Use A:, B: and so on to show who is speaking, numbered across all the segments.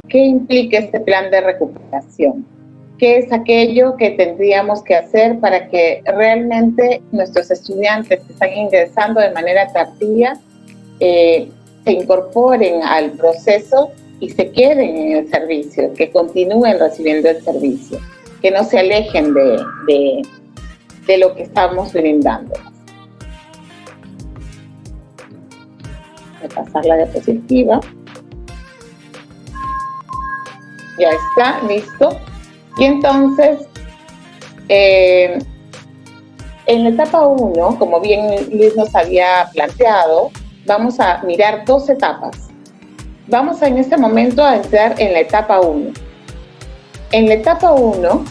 A: ¿qué implica este plan de recuperación? ¿Qué es aquello que tendríamos que hacer para que realmente nuestros estudiantes que están ingresando de manera tardía se incorporen al proceso y se queden en el servicio, que continúen recibiendo el servicio, que no se alejen de lo que estamos brindando? Voy a pasar la diapositiva. Ya está, listo. Y entonces, en la etapa 1, como bien Luis nos había planteado, vamos a mirar 2 etapas. Vamos en este momento a entrar en la etapa 1. En la etapa 1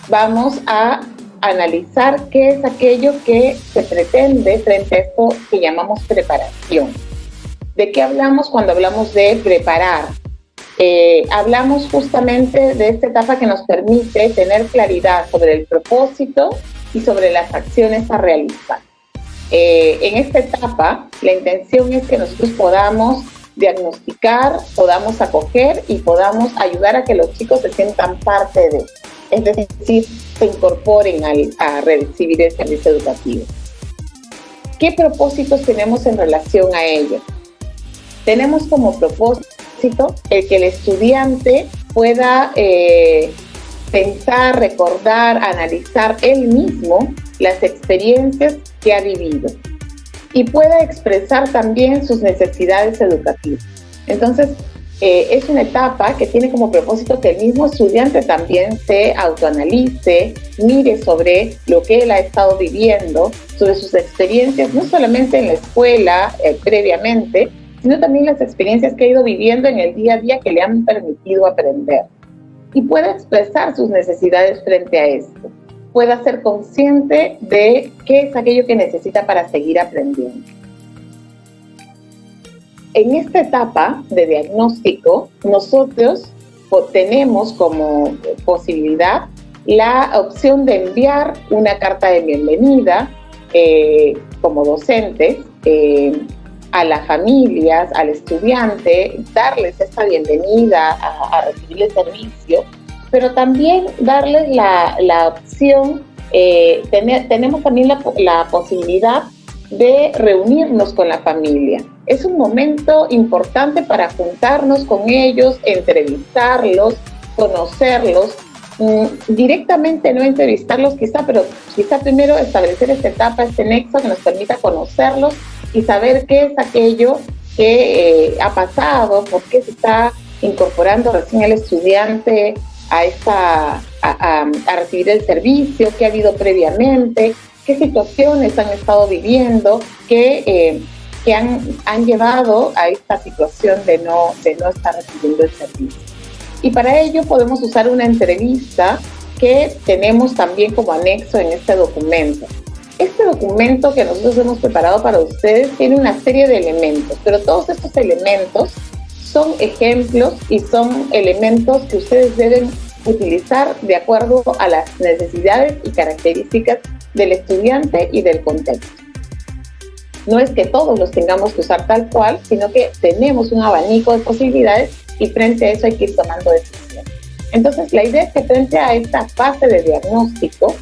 A: vamos a analizar qué es aquello que se pretende frente a esto que llamamos preparación. ¿De qué hablamos cuando hablamos de preparar? Hablamos justamente de esta etapa que nos permite tener claridad sobre el propósito y sobre las acciones a realizar. En esta etapa, la intención es que nosotros podamos diagnosticar, podamos acoger y podamos ayudar a que los chicos se sientan parte de, es decir, se incorporen a recibir el servicio educativo. ¿Qué propósitos tenemos en relación a ello? Tenemos como propósito el que el estudiante pueda pensar, recordar, analizar él mismo las experiencias que ha vivido y pueda expresar también sus necesidades educativas. Entonces, es una etapa que tiene como propósito que el mismo estudiante también se autoanalice, mire sobre lo que él ha estado viviendo, sobre sus experiencias, no solamente en la escuela previamente, sino también las experiencias que ha ido viviendo en el día a día que le han permitido aprender. Y pueda expresar sus necesidades frente a esto. Pueda ser consciente de qué es aquello que necesita para seguir aprendiendo. En esta etapa de diagnóstico, nosotros tenemos como posibilidad la opción de enviar una carta de bienvenida como docentes a las familias, al estudiante, darles esta bienvenida a recibir el servicio, pero también darles la opción, tenemos también la posibilidad de reunirnos con la familia. Es un momento importante para juntarnos con ellos, entrevistarlos, conocerlos, directamente no entrevistarlos quizá, pero quizá primero establecer esta etapa, este nexo que nos permita conocerlos y saber qué es aquello que ha pasado, por qué se está incorporando recién el estudiante a recibir el servicio, qué ha habido previamente, qué situaciones han estado viviendo, que han llevado a esta situación de no estar recibiendo el servicio. Y para ello podemos usar una entrevista que tenemos también como anexo en este documento. Este documento que nosotros hemos preparado para ustedes tiene una serie de elementos, pero todos estos elementos son ejemplos y son elementos que ustedes deben utilizar de acuerdo a las necesidades y características del estudiante y del contexto. No es que todos los tengamos que usar tal cual, sino que tenemos un abanico de posibilidades y frente a eso hay que ir tomando decisiones. Entonces, la idea es que frente a esta fase de diagnóstico,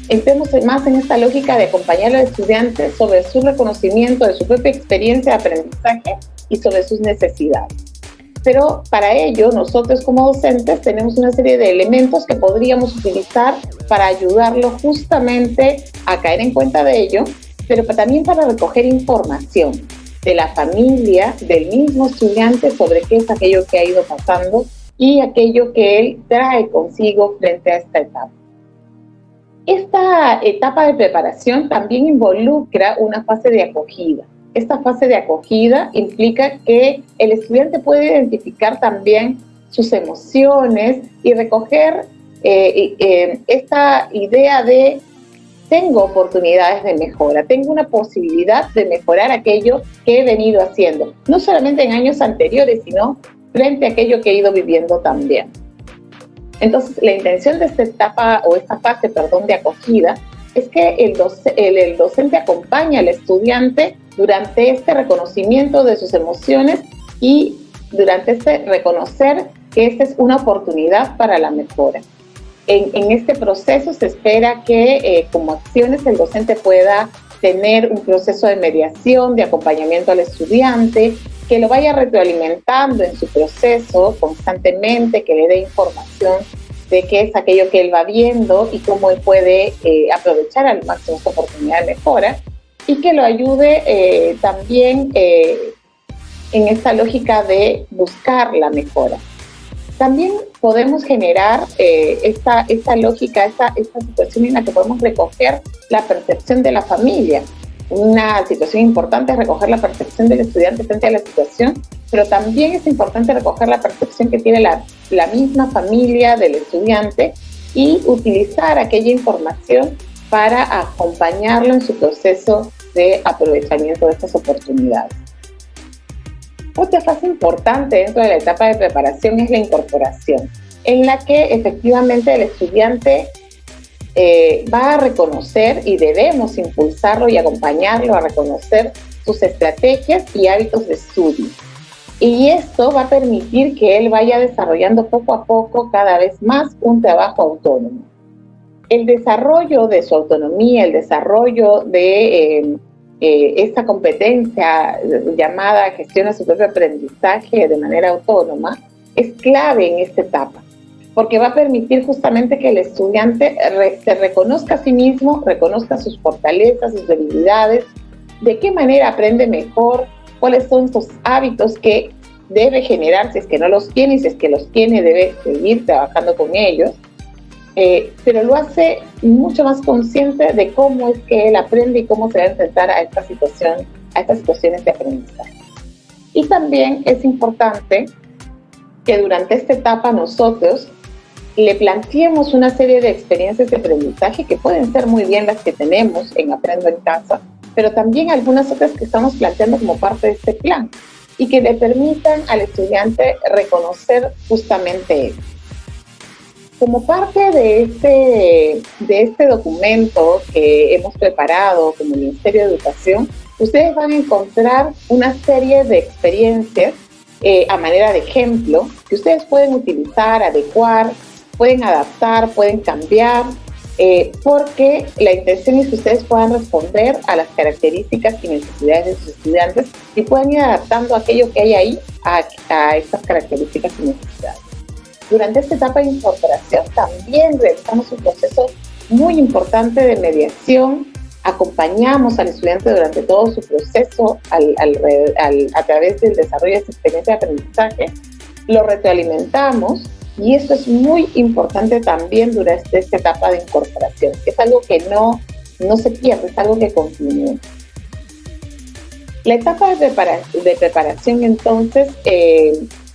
A: entremos más en esta lógica de acompañar al estudiante sobre su reconocimiento de su propia experiencia de aprendizaje y sobre sus necesidades. Pero para ello, nosotros como docentes tenemos una serie de elementos que podríamos utilizar para ayudarlo justamente a caer en cuenta de ello, pero también para recoger información de la familia, del mismo estudiante sobre qué es aquello que ha ido pasando y aquello que él trae consigo frente a esta etapa. Esta etapa de preparación también involucra una fase de acogida. Esta fase de acogida implica que el estudiante puede identificar también sus emociones y recoger esta idea de tengo oportunidades de mejora, tengo una posibilidad de mejorar aquello que he venido haciendo, no solamente en años anteriores, sino frente a aquello que he ido viviendo también. Entonces, la intención de esta etapa o esta fase, de acogida, es que el docente acompaña al estudiante durante este reconocimiento de sus emociones y durante reconocer que esta es una oportunidad para la mejora. En este proceso se espera que como acciones el docente pueda tener un proceso de mediación, de acompañamiento al estudiante, que lo vaya retroalimentando en su proceso constantemente, que le dé información de qué es aquello que él va viendo y cómo él puede aprovechar al máximo esta oportunidad de mejora, y que lo ayude también en esta lógica de buscar la mejora. También podemos generar esta lógica, esta situación en la que podemos recoger la percepción de la familia. Una situación importante es recoger la percepción del estudiante frente a la situación, pero también es importante recoger la percepción que tiene la misma familia del estudiante y utilizar aquella información para acompañarlo en su proceso de aprovechamiento de estas oportunidades. Otra fase importante dentro de la etapa de preparación es la incorporación, en la que efectivamente el estudiante va a reconocer, y debemos impulsarlo y acompañarlo a reconocer sus estrategias y hábitos de estudio. Y esto va a permitir que él vaya desarrollando poco a poco cada vez más un trabajo autónomo. El desarrollo de su autonomía, el desarrollo de esta competencia llamada gestión de su propio aprendizaje de manera autónoma, es clave en esta etapa, porque va a permitir justamente que el estudiante se reconozca a sí mismo, reconozca sus fortalezas, sus debilidades, de qué manera aprende mejor, cuáles son esos hábitos que debe generar, si es que no los tiene, y si es que los tiene, debe seguir trabajando con ellos, pero lo hace mucho más consciente de cómo es que él aprende y cómo se va a enfrentar a estas situaciones de aprendizaje. Y también es importante que durante esta etapa nosotros le planteemos una serie de experiencias de aprendizaje que pueden ser muy bien las que tenemos en Aprendo en Casa, pero también algunas otras que estamos planteando como parte de este plan y que le permitan al estudiante reconocer justamente eso. Como parte de este documento que hemos preparado como Ministerio de Educación, ustedes van a encontrar una serie de experiencias a manera de ejemplo que ustedes pueden utilizar, adecuar, pueden adaptar, pueden cambiar, porque la intención es que ustedes puedan responder a las características y necesidades de sus estudiantes y puedan ir adaptando aquello que hay ahí a estas características y necesidades. Durante esta etapa de incorporación también realizamos un proceso muy importante de mediación, acompañamos al estudiante durante todo su proceso a través del desarrollo de esta experiencia de aprendizaje, lo retroalimentamos, y esto es muy importante también durante esta etapa de incorporación. Es algo que no se pierde, es algo que continúa. La etapa de preparación entonces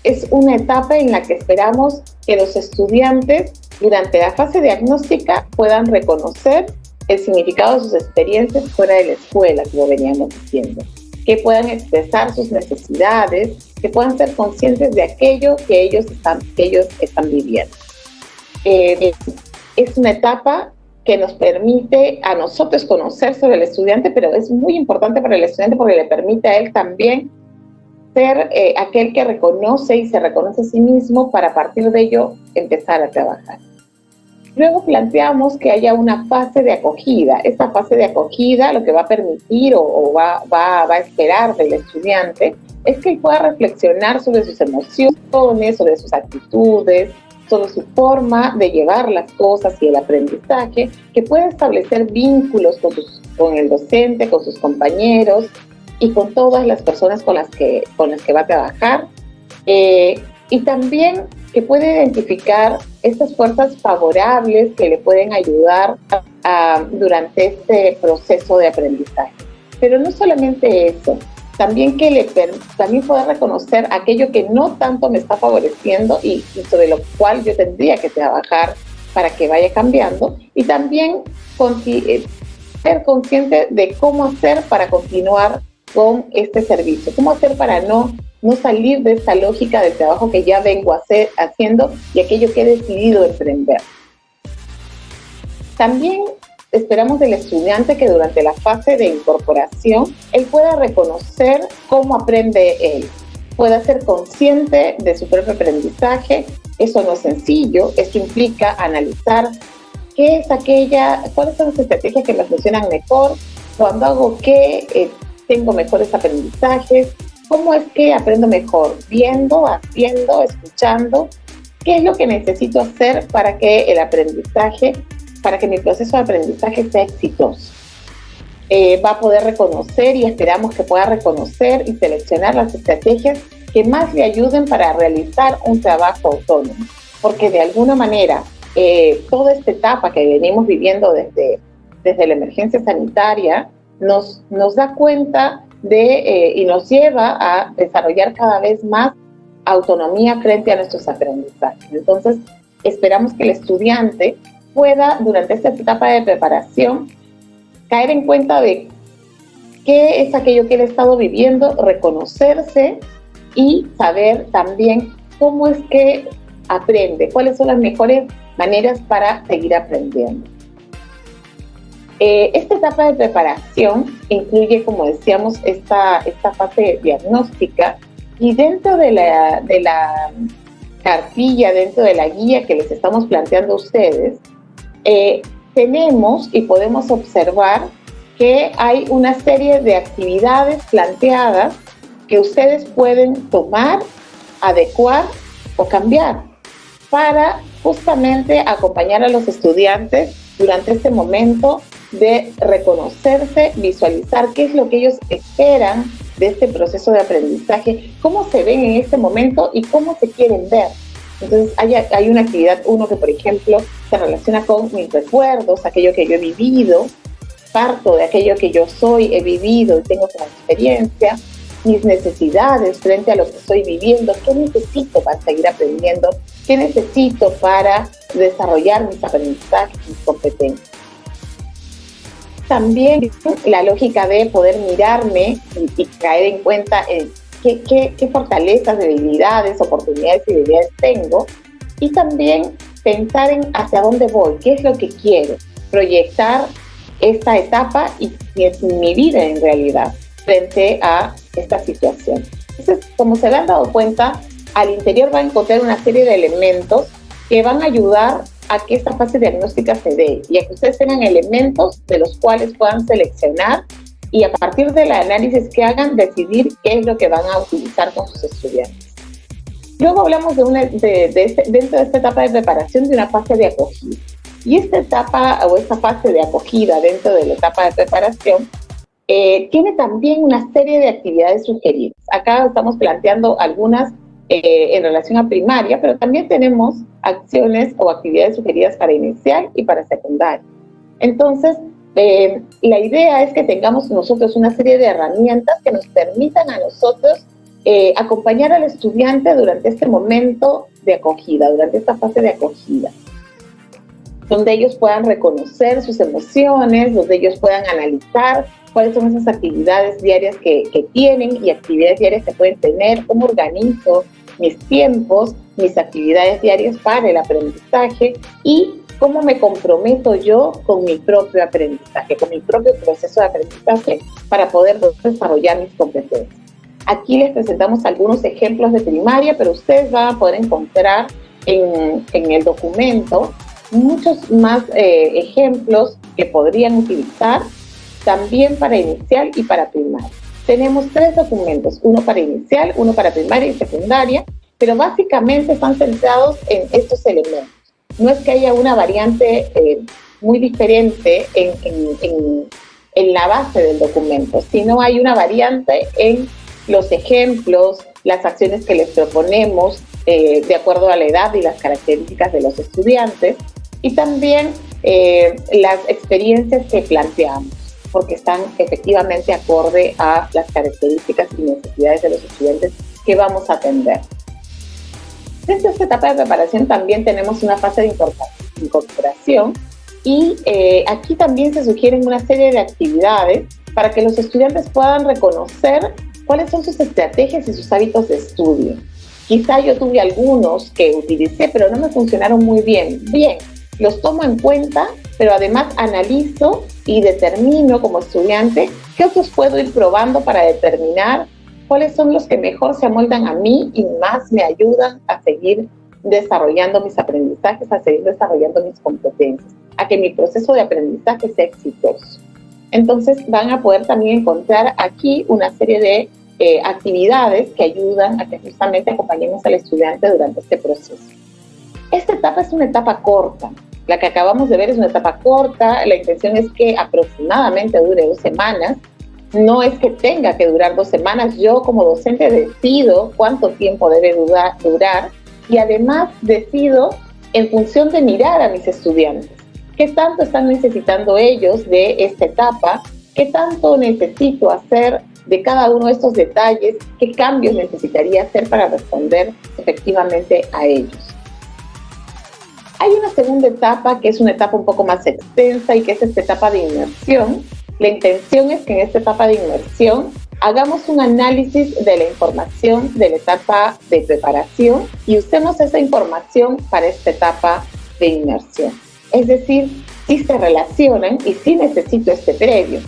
A: es una etapa en la que esperamos que los estudiantes durante la fase diagnóstica puedan reconocer el significado de sus experiencias fuera de la escuela, como veníamos diciendo, que puedan expresar sus necesidades, que puedan ser conscientes de aquello que ellos están viviendo. Es una etapa que nos permite a nosotros conocer sobre el estudiante, pero es muy importante para el estudiante porque le permite a él también ser aquel que reconoce y se reconoce a sí mismo para a partir de ello empezar a trabajar. Luego planteamos que haya una fase de acogida. Esta fase de acogida lo que va a permitir o va a esperar del estudiante es que él pueda reflexionar sobre sus emociones, sobre sus actitudes, sobre su forma de llevar las cosas y el aprendizaje, que pueda establecer vínculos con el docente, con sus compañeros y con todas las personas con las que va a trabajar. Y también que puede identificar estas fuerzas favorables que le pueden ayudar durante este proceso de aprendizaje. Pero no solamente eso, también también poder reconocer aquello que no tanto me está favoreciendo y sobre lo cual yo tendría que trabajar para que vaya cambiando, y también ser consciente de cómo hacer para continuar con este servicio, cómo hacer para no salir de esta lógica del trabajo que ya vengo haciendo y aquello que he decidido emprender. También esperamos del estudiante que durante la fase de incorporación él pueda reconocer cómo aprende él, cómo aprende a pueda ser consciente de su propio aprendizaje. Eso no es sencillo, esto implica analizar qué es cuáles son las estrategias que me funcionan mejor, cuando hago qué, tengo mejores aprendizajes, cómo es que aprendo mejor, viendo, haciendo, escuchando, qué es lo que necesito hacer para que mi proceso de aprendizaje sea exitoso. Va a poder reconocer, y esperamos que pueda reconocer y seleccionar las estrategias que más le ayuden para realizar un trabajo autónomo, porque de alguna manera toda esta etapa que venimos viviendo desde la emergencia sanitaria nos da cuenta y nos lleva a desarrollar cada vez más autonomía frente a nuestros aprendizajes. Entonces, esperamos que el estudiante pueda, durante esta etapa de preparación, caer en cuenta de qué es aquello que él ha estado viviendo, reconocerse y saber también cómo es que aprende, cuáles son las mejores maneras para seguir aprendiendo. Esta etapa de preparación incluye, como decíamos, esta fase diagnóstica, y dentro de la cartilla, dentro de la guía que les estamos planteando a ustedes, tenemos y podemos observar que hay una serie de actividades planteadas que ustedes pueden tomar, adecuar o cambiar para justamente acompañar a los estudiantes durante este momento de reconocerse, visualizar qué es lo que ellos esperan de este proceso de aprendizaje, cómo se ven en este momento y cómo se quieren ver. Entonces hay una actividad 1 que, por ejemplo, se relaciona con mis recuerdos, aquello que yo he vivido, parto de aquello que yo soy, he vivido y tengo como experiencia, mis necesidades frente a lo que estoy viviendo, qué necesito para seguir aprendiendo, qué necesito para desarrollar mis aprendizajes, mis competencias. También la lógica de poder mirarme y caer en cuenta en qué fortalezas, debilidades, oportunidades y debilidades tengo, y también pensar en hacia dónde voy, qué es lo que quiero, proyectar esta etapa y mi vida en realidad frente a esta situación. Entonces, como se le han dado cuenta, al interior va a encontrar una serie de elementos que van a ayudar a que esta fase diagnóstica se dé y a que ustedes tengan elementos de los cuales puedan seleccionar y a partir del análisis que hagan decidir qué es lo que van a utilizar con sus estudiantes. Luego hablamos dentro de esta etapa de preparación de una fase de acogida. Y esta etapa o esta fase de acogida dentro de la etapa de preparación tiene también una serie de actividades sugeridas. Acá estamos planteando algunas en relación a primaria, pero también tenemos acciones o actividades sugeridas para inicial y para secundaria. Entonces, la idea es que tengamos nosotros una serie de herramientas que nos permitan a nosotros acompañar al estudiante durante este momento de acogida, durante esta fase de acogida, donde ellos puedan reconocer sus emociones, donde ellos puedan analizar cuáles son esas actividades diarias que tienen y actividades diarias que pueden tener, cómo organizo mis tiempos, mis actividades diarias para el aprendizaje y cómo me comprometo yo con mi propio aprendizaje, con mi propio proceso de aprendizaje para poder desarrollar mis competencias. Aquí les presentamos algunos ejemplos de primaria, pero ustedes van a poder encontrar en el documento muchos más ejemplos que podrían utilizar también para inicial y para primaria. Tenemos 3 documentos, uno para inicial, uno para primaria y secundaria, pero básicamente están centrados en estos elementos. No es que haya una variante muy diferente en la base del documento, sino hay una variante en los ejemplos, las acciones que les proponemos de acuerdo a la edad y las características de los estudiantes, y también las experiencias que planteamos, porque están efectivamente acorde a las características y necesidades de los estudiantes que vamos a atender. Dentro de esta etapa de preparación también tenemos una fase de incorporación y aquí también se sugieren una serie de actividades para que los estudiantes puedan reconocer cuáles son sus estrategias y sus hábitos de estudio. Quizá yo tuve algunos que utilicé, pero no me funcionaron muy bien. Bien, los tomo en cuenta, pero además analizo y determino como estudiante qué otros puedo ir probando para determinar cuáles son los que mejor se amoldan a mí y más me ayudan a seguir desarrollando mis aprendizajes, a seguir desarrollando mis competencias, a que mi proceso de aprendizaje sea exitoso. Entonces van a poder también encontrar aquí una serie de actividades que ayudan a que justamente acompañemos al estudiante durante este proceso. Esta etapa es una etapa corta. La que acabamos de ver es una etapa corta. La intención es que aproximadamente dure 2 semanas. No es que tenga que durar 2 semanas. Yo como docente decido cuánto tiempo debe durar y además decido en función de mirar a mis estudiantes. ¿Qué tanto están necesitando ellos de esta etapa? ¿Qué tanto necesito hacer de cada uno de estos detalles? ¿Qué cambios necesitaría hacer para responder efectivamente a ellos? Hay una segunda etapa que es una etapa un poco más extensa y que es esta etapa de inmersión. La intención es que en esta etapa de inmersión hagamos un análisis de la información de la etapa de preparación y usemos esa información para esta etapa de inmersión. Es decir, si se relacionan y si necesito este previo.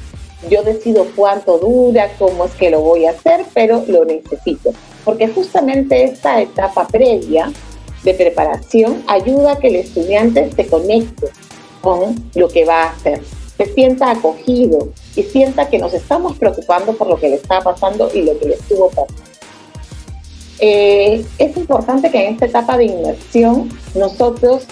A: Yo decido cuánto dura, cómo es que lo voy a hacer, pero lo necesito. Porque justamente esta etapa previa de preparación ayuda a que el estudiante se conecte con lo que va a hacer, se sienta acogido y sienta que nos estamos preocupando por lo que le está pasando y lo que le estuvo pasando. Es importante que en esta etapa de inmersión nosotros,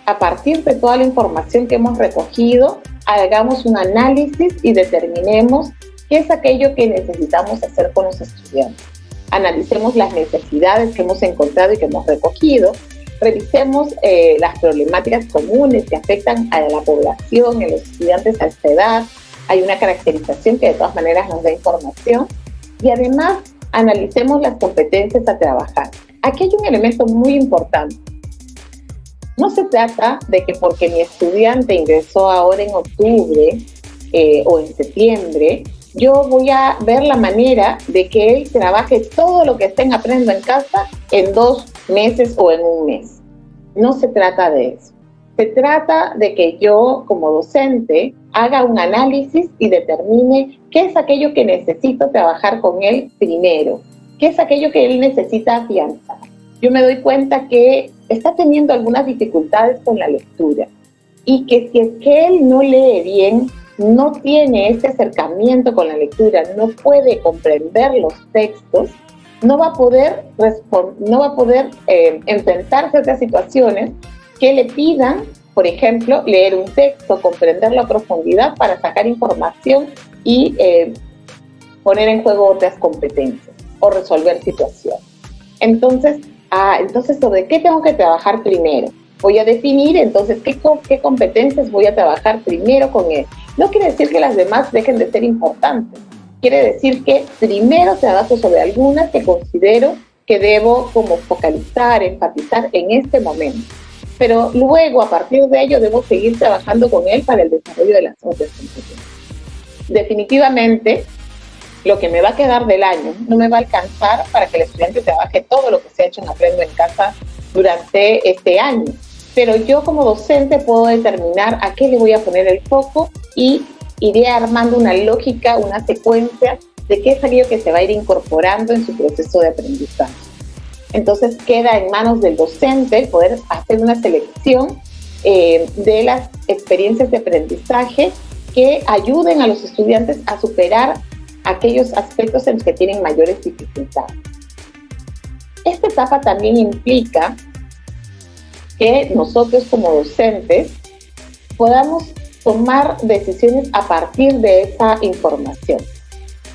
A: a partir de toda la información que hemos recogido, hagamos un análisis y determinemos qué es aquello que necesitamos hacer con los estudiantes. Analicemos las necesidades que hemos encontrado y que hemos recogido, revisemos las problemáticas comunes que afectan a la población, a los estudiantes a esta edad. Hay una caracterización que de todas maneras nos da información y además analicemos las competencias a trabajar. Aquí hay un elemento muy importante. No se trata de que porque mi estudiante ingresó ahora en octubre o en septiembre, yo voy a ver la manera de que él trabaje todo lo que estén aprendiendo en casa en 2 meses o en 1 mes. No se trata de eso. Se trata de que yo, como docente, haga un análisis y determine qué es aquello que necesito trabajar con él primero, qué es aquello que él necesita afianzar. Yo me doy cuenta que está teniendo algunas dificultades con la lectura y que si es que él no lee bien, no tiene ese acercamiento con la lectura, no puede comprender los textos, no va a poder enfrentarse a otras situaciones que le pidan, por ejemplo, leer un texto, comprenderlo a profundidad para sacar información y poner en juego otras competencias o resolver situaciones. Entonces, ¿sobre qué tengo que trabajar primero? Voy a definir entonces qué competencias voy a trabajar primero con él. No quiere decir que las demás dejen de ser importantes. Quiere decir que primero trabajo sobre algunas que considero que debo como focalizar, enfatizar en este momento. Pero luego, a partir de ello, debo seguir trabajando con él para el desarrollo de las otras competencias. Definitivamente, lo que me va a quedar del año no me va a alcanzar para que el estudiante trabaje todo lo que se ha hecho en Aprendo en Casa durante este año. Pero yo como docente puedo determinar a qué le voy a poner el foco y iré armando una lógica, una secuencia de qué es aquello que se va a ir incorporando en su proceso de aprendizaje. Entonces queda en manos del docente poder hacer una selección de las experiencias de aprendizaje que ayuden a los estudiantes a superar aquellos aspectos en los que tienen mayores dificultades. Esta etapa también implica que nosotros como docentes podamos tomar decisiones a partir de esa información.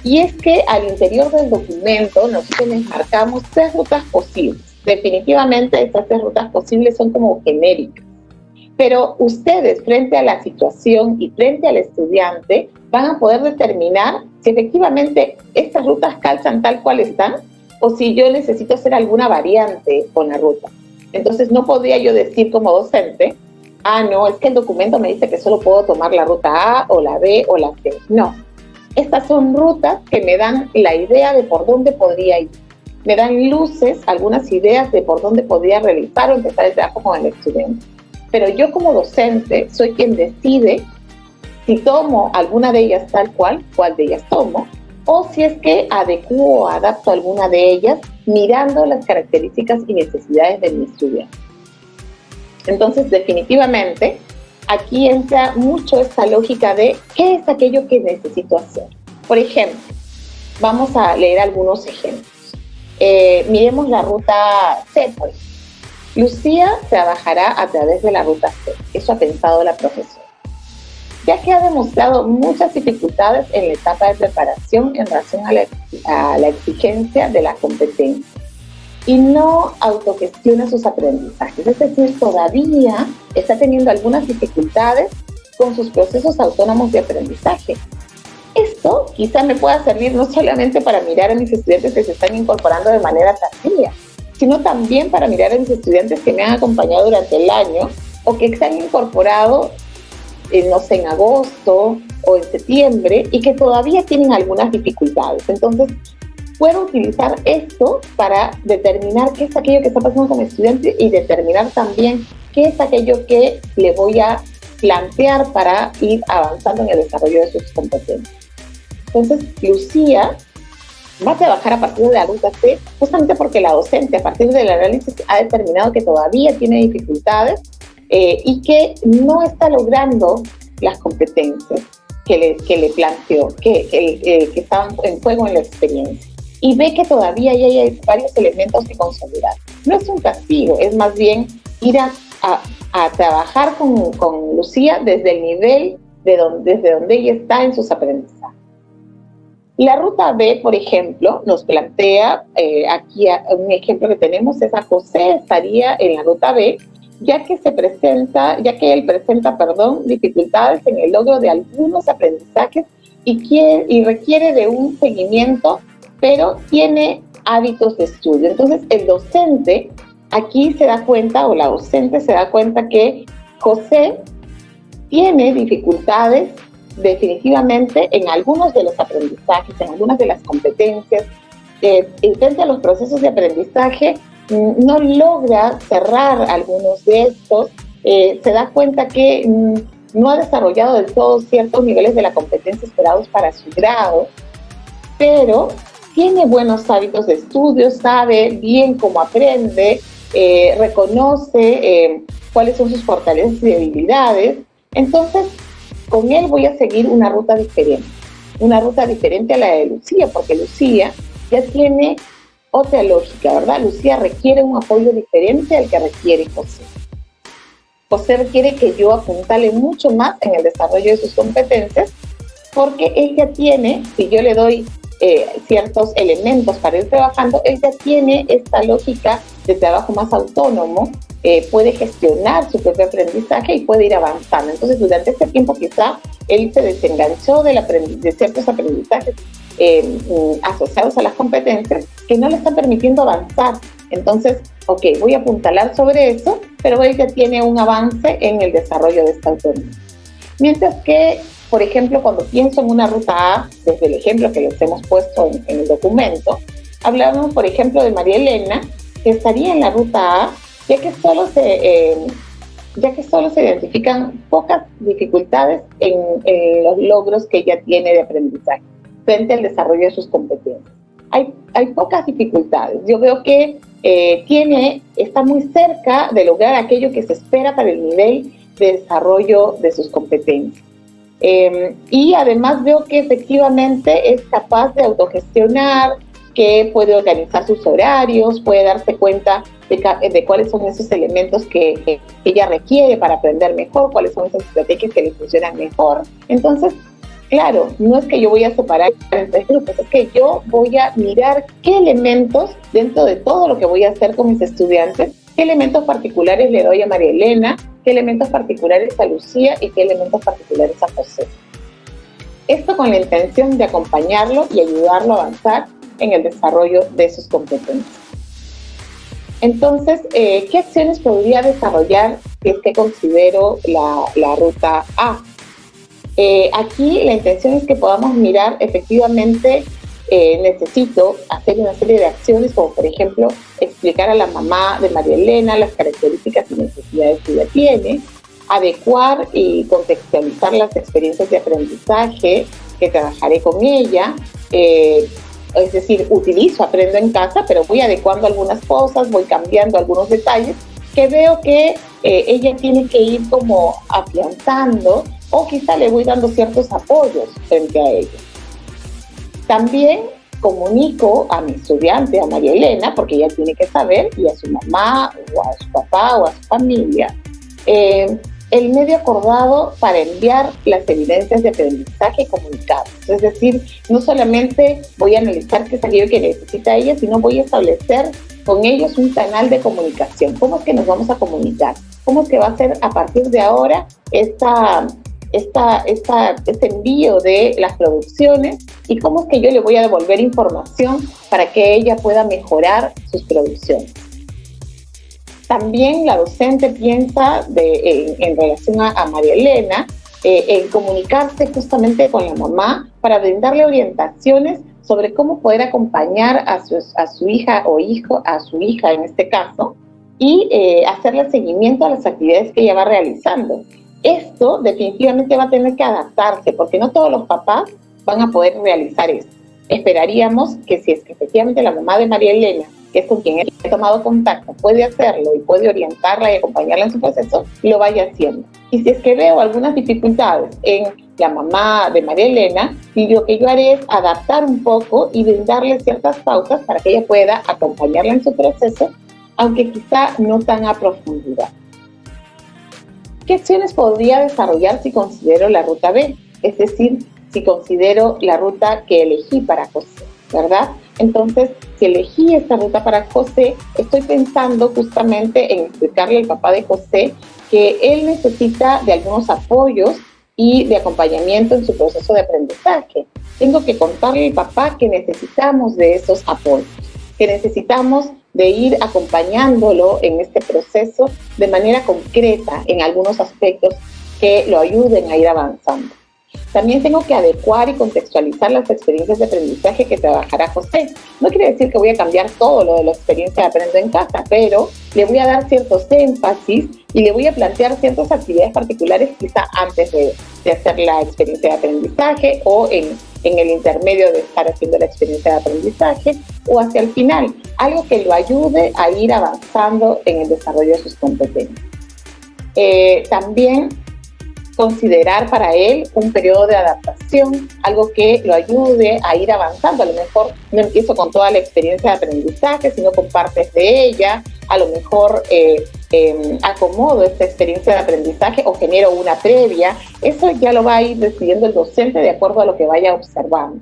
A: Y es que al interior del documento nosotros les marcamos 3 rutas posibles. Definitivamente estas 3 rutas posibles son como genéricas. Pero ustedes, frente a la situación y frente al estudiante, van a poder determinar si efectivamente estas rutas calzan tal cual están o si yo necesito hacer alguna variante con la ruta. Entonces no podría yo decir como docente, no, es que el documento me dice que solo puedo tomar la ruta A o la B o la C. No, estas son rutas que me dan la idea de por dónde podría ir. Me dan luces, algunas ideas de por dónde podría realizar o empezar el trabajo con el estudiante. Pero yo como docente soy quien decide si tomo alguna de ellas tal cual de ellas tomo, o si es que adecuo o adapto alguna de ellas mirando las características y necesidades de mi estudiante. Entonces, definitivamente, aquí entra mucho esta lógica de qué es aquello que necesito hacer. Por ejemplo, vamos a leer algunos ejemplos. Miremos la ruta C, pues. Lucía trabajará a través de la ruta C. Eso ha pensado la profesora, ya que ha demostrado muchas dificultades en la etapa de preparación en relación a la exigencia de la competencia y no autogestiona sus aprendizajes. Es decir, todavía está teniendo algunas dificultades con sus procesos autónomos de aprendizaje. Esto quizá me pueda servir no solamente para mirar a mis estudiantes que se están incorporando de manera tardía, sino también para mirar a mis estudiantes que me han acompañado durante el año o que se han incorporado, no sé, en agosto o en septiembre y que todavía tienen algunas dificultades. Entonces, puedo utilizar esto para determinar qué es aquello que está pasando con mi estudiante y determinar también qué es aquello que le voy a plantear para ir avanzando en el desarrollo de sus competencias. Entonces, Lucía va a trabajar a partir de la ruta C, justamente porque la docente, a partir del análisis, ha determinado que todavía tiene dificultades y que no está logrando las competencias que le planteó, que estaban en juego en la experiencia. Y ve que todavía hay varios elementos que consolidar. No es un castigo, es más bien ir a trabajar con Lucía desde el nivel desde donde ella está en sus aprendizajes. La ruta B, por ejemplo, nos plantea, aquí un ejemplo que tenemos es a José, estaría en la ruta B, ya que él presenta dificultades en el logro de algunos aprendizajes y requiere de un seguimiento, pero tiene hábitos de estudio. Entonces, el docente aquí se da cuenta, o la docente se da cuenta que José tiene dificultades definitivamente en algunos de los aprendizajes, en algunas de las competencias. Frente a los procesos de aprendizaje, no logra cerrar algunos de estos, se da cuenta que no ha desarrollado del todo ciertos niveles de la competencia esperados para su grado, pero tiene buenos hábitos de estudio, sabe bien cómo aprende, reconoce cuáles son sus fortalezas y debilidades. Entonces, con él voy a seguir una ruta diferente a la de Lucía, porque Lucía ya tiene otra lógica, ¿verdad? Lucía requiere un apoyo diferente al que requiere José. José requiere que yo apuntale mucho más en el desarrollo de sus competencias, porque él ya tiene, si yo le doy ciertos elementos para ir trabajando, él ya tiene esta lógica de trabajo más autónomo, puede gestionar su propio aprendizaje y puede ir avanzando. Entonces, durante este tiempo quizá él se desenganchó de ciertos aprendizajes asociados a las competencias que no le están permitiendo avanzar. Entonces, voy a apuntalar sobre eso, pero él ya tiene un avance en el desarrollo de esta autonomía. Mientras que, por ejemplo, cuando pienso en una ruta A, desde el ejemplo que les hemos puesto en el documento, hablamos, por ejemplo, de María Elena, que estaría en la ruta A, ya que solo se identifican pocas dificultades en los logros que ella tiene de aprendizaje frente al desarrollo de sus competencias. Hay pocas dificultades. Yo veo que está muy cerca de lograr aquello que se espera para el nivel de desarrollo de sus competencias. Y además veo que efectivamente es capaz de autogestionar, que puede organizar sus horarios, puede darse cuenta de cuáles son esos elementos que ella requiere para aprender mejor, cuáles son esas estrategias que le funcionan mejor. Entonces, claro, no es que yo voy a separar en tres grupos, es que yo voy a mirar qué elementos, dentro de todo lo que voy a hacer con mis estudiantes, qué elementos particulares le doy a María Elena, qué elementos particulares a Lucía y qué elementos particulares a José. Esto con la intención de acompañarlo y ayudarlo a avanzar en el desarrollo de sus competencias. Entonces, ¿qué acciones podría desarrollar si es que considero la ruta A? Aquí la intención es que podamos mirar efectivamente, necesito hacer una serie de acciones, como por ejemplo explicar a la mamá de María Elena las características y necesidades que ella tiene, adecuar y contextualizar las experiencias de aprendizaje que trabajaré con ella, es decir, utilizo, aprendo en casa, pero voy adecuando algunas cosas, voy cambiando algunos detalles que veo que ella tiene que ir como afianzando, o quizá le voy dando ciertos apoyos frente a ella. También comunico a mi estudiante, a María Elena, porque ella tiene que saber, y a su mamá, o a su papá, o a su familia, el medio acordado para enviar las evidencias de aprendizaje comunicadas. Es decir, no solamente voy a analizar qué es aquello que necesita ella, sino voy a establecer con ellos un canal de comunicación. ¿Cómo es que nos vamos a comunicar? ¿Cómo es que va a ser a partir de ahora este envío de las producciones? ¿Y cómo es que yo le voy a devolver información para que ella pueda mejorar sus producciones? También la docente piensa en relación a María Elena, en comunicarse justamente con la mamá para brindarle orientaciones sobre cómo poder acompañar a su hija o hijo, a su hija en este caso, y hacerle seguimiento a las actividades que ella va realizando. Esto definitivamente va a tener que adaptarse, porque no todos los papás van a poder realizar esto. Esperaríamos que si es que efectivamente la mamá de María Elena, que es con quien él ha tomado contacto, puede hacerlo y puede orientarla y acompañarla en su proceso, lo vaya haciendo. Y si es que veo algunas dificultades en la mamá de María Elena, y lo que yo haré es adaptar un poco y brindarle ciertas pautas para que ella pueda acompañarla en su proceso, aunque quizá no tan a profundidad. ¿Qué acciones podría desarrollar si considero la ruta B? Es decir, si considero la ruta que elegí para José, ¿verdad? Entonces, si elegí esta ruta para José, estoy pensando justamente en explicarle al papá de José que él necesita de algunos apoyos y de acompañamiento en su proceso de aprendizaje. Tengo que contarle al papá que necesitamos de esos apoyos, que necesitamos de ir acompañándolo en este proceso de manera concreta en algunos aspectos que lo ayuden a ir avanzando. También tengo que adecuar y contextualizar las experiencias de aprendizaje que trabajará José. No quiere decir que voy a cambiar todo lo de la experiencia de Aprendo en Casa, pero le voy a dar ciertos énfasis y le voy a plantear ciertas actividades particulares quizá antes de hacer la experiencia de aprendizaje, o en el intermedio de estar haciendo la experiencia de aprendizaje, o hacia el final, algo que lo ayude a ir avanzando en el desarrollo de sus competencias. También considerar para él un periodo de adaptación, algo que lo ayude a ir avanzando. A lo mejor no empiezo con toda la experiencia de aprendizaje, sino con partes de ella. A lo mejor acomodo esta experiencia de aprendizaje o genero una previa. Eso ya lo va a ir decidiendo el docente de acuerdo a lo que vaya observando.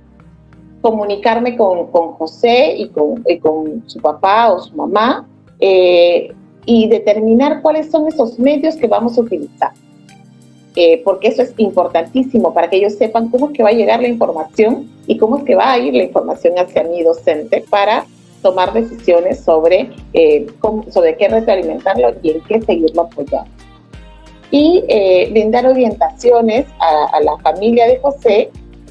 A: Comunicarme con José y con su papá o su mamá, y determinar cuáles son esos medios que vamos a utilizar. Porque eso es importantísimo para que ellos sepan cómo es que va a llegar la información y cómo es que va a ir la información hacia mi docente para tomar decisiones sobre qué retroalimentarlo y en qué seguirlo apoyando. Y brindar orientaciones a la familia de José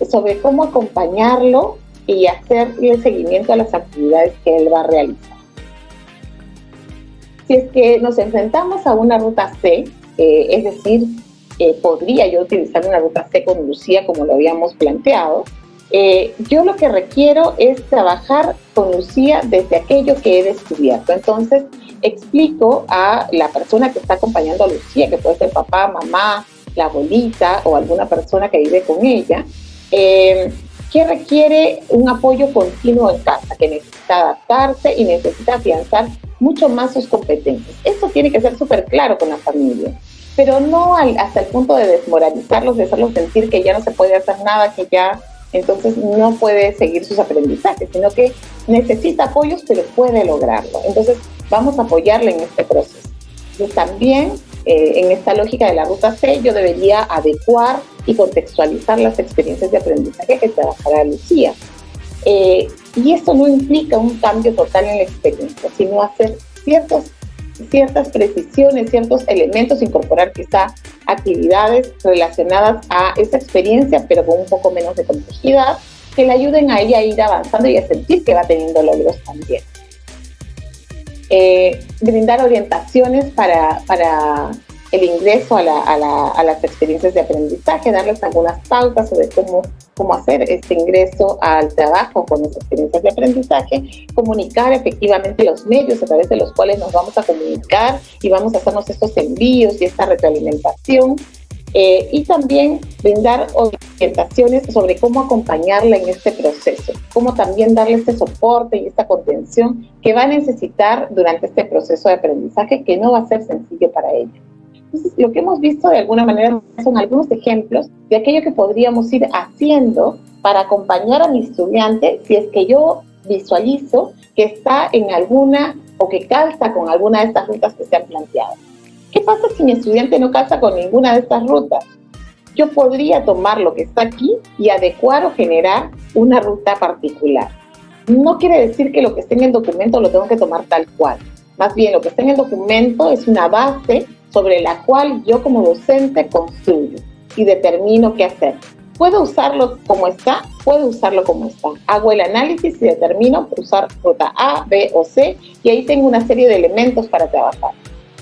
A: sobre cómo acompañarlo y hacerle seguimiento a las actividades que él va a realizar. Si es que nos enfrentamos a una ruta C, es decir, podría yo utilizar una ruta C con Lucía como lo habíamos planteado, yo lo que requiero es trabajar con Lucía desde aquello que he descubierto. Entonces explico a la persona que está acompañando a Lucía, que puede ser papá, mamá, la abuelita o alguna persona que vive con ella, que requiere un apoyo continuo en casa, que necesita adaptarse y necesita afianzar mucho más sus competencias. Eso tiene que ser súper claro con la familia, pero no hasta el punto de desmoralizarlos, de hacerlos sentir que ya no se puede hacer nada, que ya entonces no puede seguir sus aprendizajes, sino que necesita apoyos, pero puede lograrlo. Entonces vamos a apoyarle en este proceso. Y también en esta lógica de la ruta C, yo debería adecuar y contextualizar las experiencias de aprendizaje que trabajará Lucía. Y esto no implica un cambio total en la experiencia, sino hacer ciertas precisiones, ciertos elementos, incorporar quizá actividades relacionadas a esa experiencia, pero con un poco menos de complejidad, que le ayuden a ella a ir avanzando y a sentir que va teniendo logros también. Brindar orientaciones para el ingreso a las experiencias de aprendizaje, darles algunas pautas sobre cómo hacer este ingreso al trabajo con las experiencias de aprendizaje, comunicar efectivamente los medios a través de los cuales nos vamos a comunicar y vamos a hacernos estos envíos y esta retroalimentación, y también brindar orientaciones sobre cómo acompañarla en este proceso, cómo también darle este soporte y esta contención que va a necesitar durante este proceso de aprendizaje, que no va a ser sencillo para ella. Entonces, lo que hemos visto de alguna manera son algunos ejemplos de aquello que podríamos ir haciendo para acompañar a mi estudiante si es que yo visualizo que está en alguna o que calza con alguna de estas rutas que se han planteado. ¿Qué pasa si mi estudiante no calza con ninguna de estas rutas? Yo podría tomar lo que está aquí y adecuar o generar una ruta particular. No quiere decir que lo que esté en el documento lo tengo que tomar tal cual. Más bien, lo que está en el documento es una base sobre la cual yo como docente construyo y determino qué hacer. ¿Puedo usarlo como está? Puedo usarlo como está. Hago el análisis y determino usar ruta A, B o C, y ahí tengo una serie de elementos para trabajar.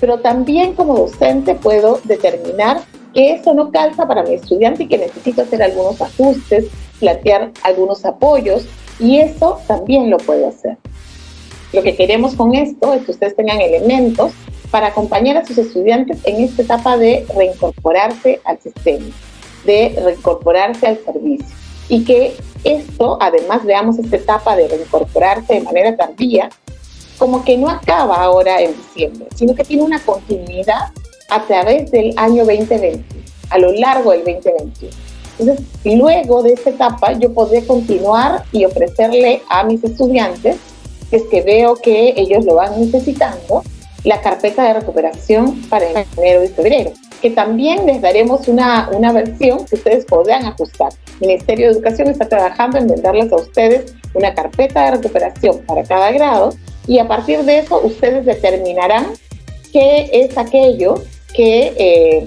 A: Pero también como docente puedo determinar que eso no calza para mi estudiante y que necesito hacer algunos ajustes, plantear algunos apoyos, y eso también lo puedo hacer. Lo que queremos con esto es que ustedes tengan elementos para acompañar a sus estudiantes en esta etapa de reincorporarse al sistema, de reincorporarse al servicio. Y que esto, además, veamos esta etapa de reincorporarse de manera tardía, como que no acaba ahora en diciembre, sino que tiene una continuidad a través del año 2020, a lo largo del 2021. Entonces, luego de esta etapa, yo podré continuar y ofrecerle a mis estudiantes, que es que veo que ellos lo van necesitando, la carpeta de recuperación para enero y febrero, que también les daremos una versión que ustedes podrán ajustar. El Ministerio de Educación está trabajando en darles a ustedes una carpeta de recuperación para cada grado, y a partir de eso ustedes determinarán qué es aquello que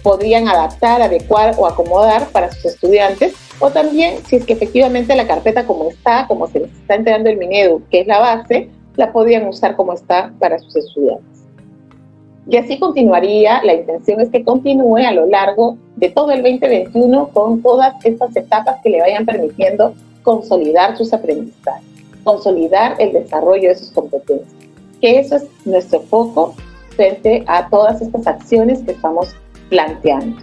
A: podrían adaptar, adecuar o acomodar para sus estudiantes, o también si es que efectivamente la carpeta como se les está entregando el Minedu, que es la base, la podrían usar como está para sus estudiantes. Y así continuaría. La intención es que continúe a lo largo de todo el 2021 con todas estas etapas que le vayan permitiendo consolidar sus aprendizajes, consolidar el desarrollo de sus competencias, que eso es nuestro foco frente a todas estas acciones que estamos planteando.